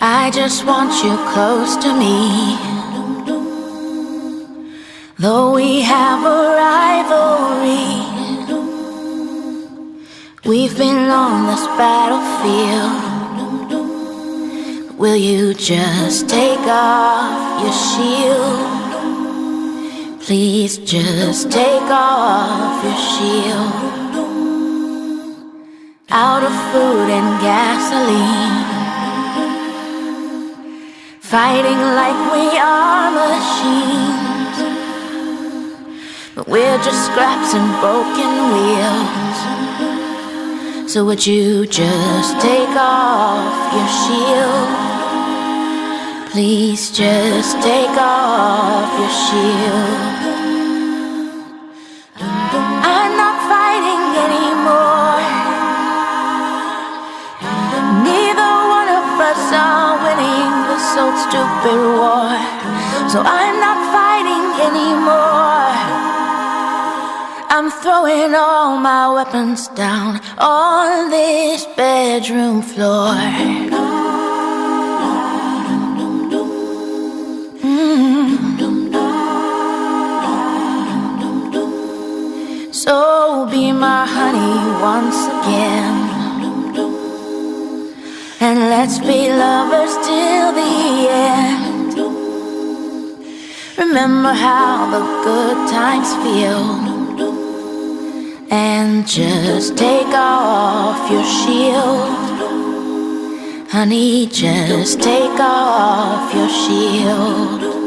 I just want you close to me. Though we have a rivalry, we've been on this battlefield. Will you just take off your shield? Please just take off your shield. Out of food and gasoline, fighting like we are machines, but we're just scraps and broken wheels. So would you just take off your shield? Please just take off your shield. I'm not fighting anymore. Neither one of us are winning this old stupid war. So I'm not fighting anymore. I'm throwing all my weapons down on this bedroom floor. So be my honey once again, and let's be lovers till the end. Remember how the good times feel, and just take off your shield. Honey, just take off your shield.